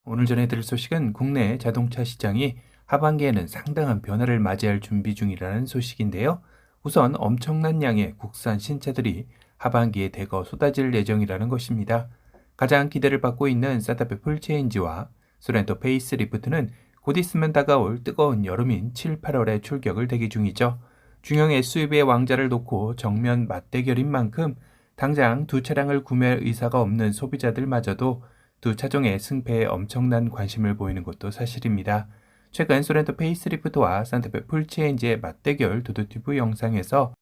오늘 전해드릴 소식은 국내 자동차 시장이 하반기에는 상당한 변화를 맞이할 준비 중이라는 소식인데요. 우선 엄청난 양의 국산 신차들이 하반기에 대거 쏟아질 예정이라는 것입니다. 가장 기대를 받고 있는 산타페 풀체인지와 소렌토 페이스리프트는 곧 있으면 다가올 뜨거운 여름인 7, 8월에 출격을 대기 중이죠. 중형 SUV의 왕자를 놓고 정면 맞대결인 만큼 당장 두 차량을 구매할 의사가 없는 소비자들마저도 두 차종의 승패에 엄청난 관심을 보이는 것도 사실입니다. 최근 소렌토 페이스리프트와 산타페 풀체인지의 맞대결 도도티브 영상에서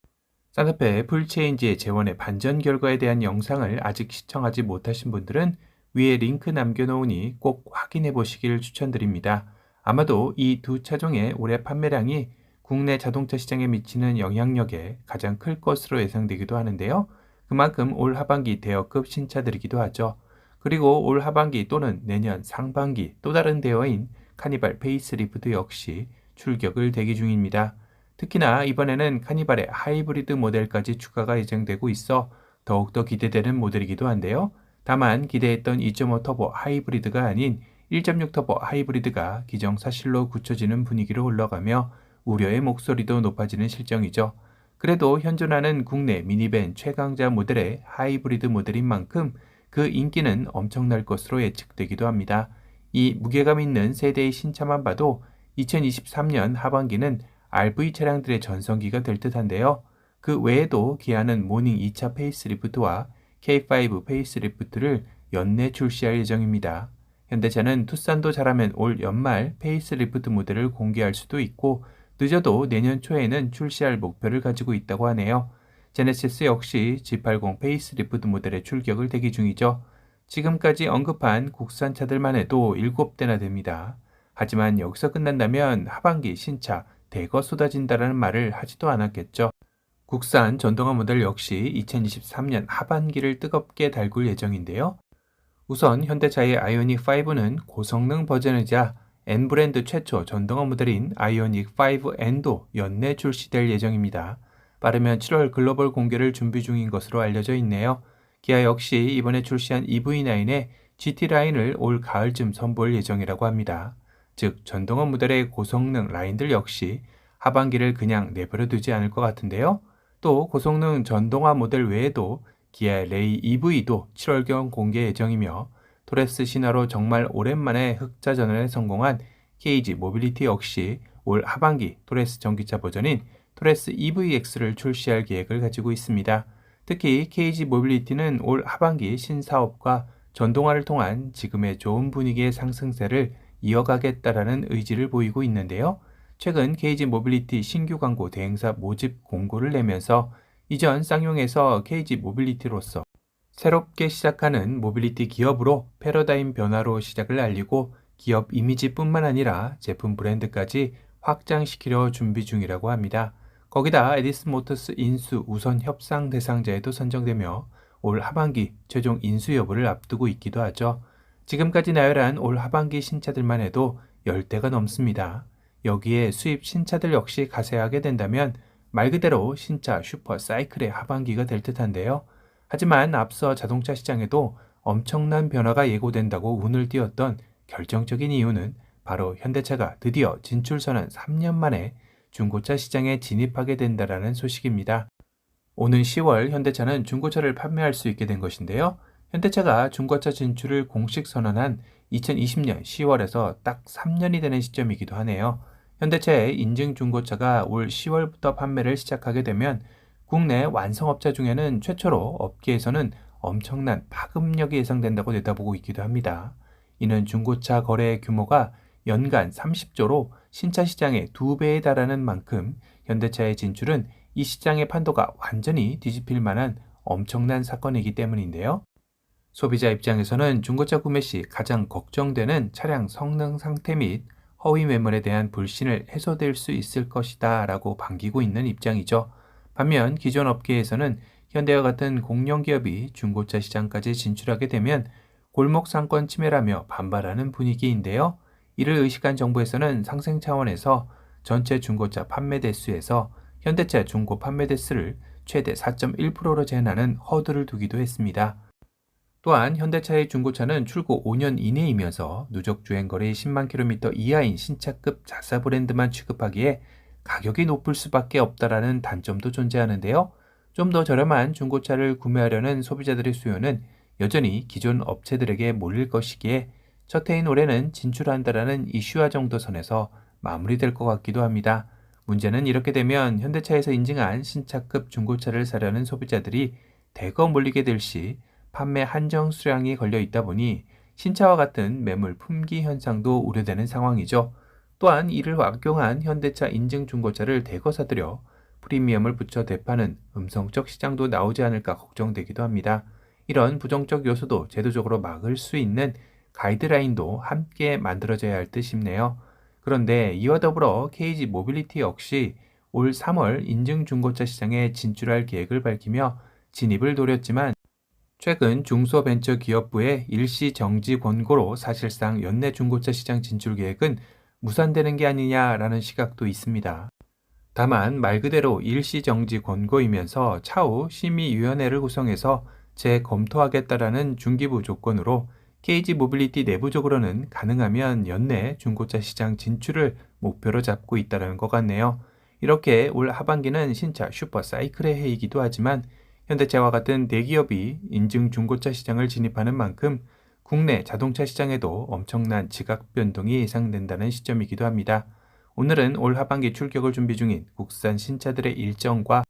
산타페 풀체인지의 재원의 반전 결과에 대한 영상을 아직 시청하지 못하신 분들은 위에 링크 남겨놓으니 꼭 확인해 보시길 추천드립니다. 아마도 이 두 차종의 올해 판매량이 국내 자동차 시장에 미치는 영향력에 가장 클 것으로 예상되기도 하는데요. 그만큼 올 하반기 대여급 신차들이기도 하죠. 그리고 올 하반기 또는 내년 상반기 또 다른 대여인 카니발 페이스리프트 역시 출격을 대기 중입니다. 특히나 이번에는 카니발의 하이브리드 모델까지 추가가 예정되고 있어 더욱더 기대되는 모델이기도 한데요. 다만 기대했던 2.5 터보 하이브리드가 아닌 1.6 터보 하이브리드가 기정사실로 굳혀지는 분위기로 흘러가며 우려의 목소리도 높아지는 실정이죠. 그래도 현존하는 국내 미니밴 최강자 모델의 하이브리드 모델인 만큼 그 인기는 엄청날 것으로 예측되기도 합니다. 이 무게감 있는 세대의 신차만 봐도 2023년 하반기는 RV 차량들의 전성기가 될 듯한데요. 그 외에도 기아는 모닝 2차 페이스리프트와 K5 페이스리프트를 연내 출시할 예정입니다. 현대차는 투싼도 잘하면 올 연말 페이스리프트 모델을 공개할 수도 있고 늦어도 내년 초에는 출시할 목표를 가지고 있다고 하네요. 제네시스 역시 G80 페이스리프트 모델의 출격을 대기 중이죠. 지금까지 언급한 국산차들만 해도 7대나 됩니다. 하지만 여기서 끝난다면 하반기 신차 대거 쏟아진다는 말을 하지도 않았겠죠. 국산 전동화 모델 역시 2023년 하반기를 뜨겁게 달굴 예정인데요. 우선 현대차의 아이오닉5는 고성능 버전이자 N브랜드 최초 전동화 모델인 아이오닉5N도 연내 출시될 예정입니다. 빠르면 7월 글로벌 공개를 준비 중인 것으로 알려져 있네요. 기아 역시 이번에 출시한 EV9의 GT라인을 올 가을쯤 선보일 예정이라고 합니다. 즉 전동화 모델의 고성능 라인들 역시 하반기를 그냥 내버려 두지 않을 것 같은데요. 또 고성능 전동화 모델 외에도 기아 레이 EV도 7월경 공개 예정이며 토레스 신화로 정말 오랜만에 흑자 전환에 성공한 KG 모빌리티 역시 올 하반기 토레스 전기차 버전인 토레스 EVX를 출시할 계획을 가지고 있습니다. 특히 KG 모빌리티는 올 하반기 신사업과 전동화를 통한 지금의 좋은 분위기의 상승세를 이어가겠다라는 의지를 보이고 있는데요. 최근 KG 모빌리티 신규 광고 대행사 모집 공고를 내면서 이전 쌍용에서 KG 모빌리티로서 새롭게 시작하는 모빌리티 기업으로 패러다임 변화로 시작을 알리고 기업 이미지뿐만 아니라 제품 브랜드까지 확장시키려 준비 중이라고 합니다. 거기다 에디슨 모터스 인수 우선 협상 대상자에도 선정되며 올 하반기 최종 인수 여부를 앞두고 있기도 하죠. 지금까지 나열한 올 하반기 신차들만 해도 10대가 넘습니다. 여기에 수입 신차들 역시 가세하게 된다면 말 그대로 신차 슈퍼 사이클의 하반기가 될 듯한데요. 하지만 앞서 자동차 시장에도 엄청난 변화가 예고된다고 운을 띄웠던 결정적인 이유는 바로 현대차가 드디어 진출 선언 3년 만에 중고차 시장에 진입하게 된다라는 소식입니다. 오는 10월 현대차는 중고차를 판매할 수 있게 된 것인데요. 현대차가 중고차 진출을 공식 선언한 2020년 10월에서 딱 3년이 되는 시점이기도 하네요. 현대차의 인증 중고차가 올 10월부터 판매를 시작하게 되면 국내 완성업체 중에는 최초로 업계에서는 엄청난 파급력이 예상된다고 내다보고 있기도 합니다. 이는 중고차 거래 규모가 연간 30조로 신차 시장의 2배에 달하는 만큼 현대차의 진출은 이 시장의 판도가 완전히 뒤집힐 만한 엄청난 사건이기 때문인데요. 소비자 입장에서는 중고차 구매 시 가장 걱정되는 차량 성능 상태 및 허위 매물에 대한 불신을 해소될 수 있을 것이다 라고 반기고 있는 입장이죠. 반면 기존 업계에서는 현대와 같은 공룡기업이 중고차 시장까지 진출하게 되면 골목 상권 침해라며 반발하는 분위기인데요. 이를 의식한 정부에서는 상생 차원에서 전체 중고차 판매 대수에서 현대차 중고 판매 대수를 최대 4.1%로 제한하는 허들을 두기도 했습니다. 또한 현대차의 중고차는 출고 5년 이내이면서 누적 주행 거리 10만 킬로미터 이하인 신차급 자사 브랜드만 취급하기에 가격이 높을 수밖에 없다라는 단점도 존재하는데요. 좀 더 저렴한 중고차를 구매하려는 소비자들의 수요는 여전히 기존 업체들에게 몰릴 것이기에 첫 해인 올해는 진출한다라는 이슈화 정도 선에서 마무리될 것 같기도 합니다. 문제는 이렇게 되면 현대차에서 인증한 신차급 중고차를 사려는 소비자들이 대거 몰리게 될 시 판매 한정 수량이 걸려 있다 보니 신차와 같은 매물 품귀 현상도 우려되는 상황이죠. 또한 이를 악용한 현대차 인증 중고차를 대거 사들여 프리미엄을 붙여 대파는 음성적 시장도 나오지 않을까 걱정되기도 합니다. 이런 부정적 요소도 제도적으로 막을 수 있는 가이드라인도 함께 만들어져야 할 듯 싶네요. 그런데 이와 더불어 KG 모빌리티 역시 올 3월 인증 중고차 시장에 진출할 계획을 밝히며 진입을 노렸지만 최근 중소벤처기업부의 일시 정지 권고로 사실상 연내 중고차 시장 진출 계획은 무산되는 게 아니냐라는 시각도 있습니다. 다만 말 그대로 일시 정지 권고이면서 차후 심의위원회를 구성해서 재검토하겠다라는 중기부 조건으로 KG 모빌리티 내부적으로는 가능하면 연내 중고차 시장 진출을 목표로 잡고 있다는 것 같네요. 이렇게 올 하반기는 신차 슈퍼 사이클의 해이기도 하지만 현대차와 같은 대기업이 인증 중고차 시장을 진입하는 만큼 국내 자동차 시장에도 엄청난 지각 변동이 예상된다는 시점이기도 합니다. 오늘은 올 하반기 출격을 준비 중인 국산 신차들의 일정과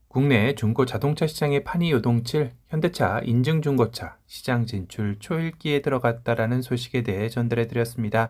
국내 중고 자동차 시장의 판이 요동칠 현대차 인증 중고차 시장 진출 초읽기에 들어갔다라는 소식에 대해 전달해 드렸습니다.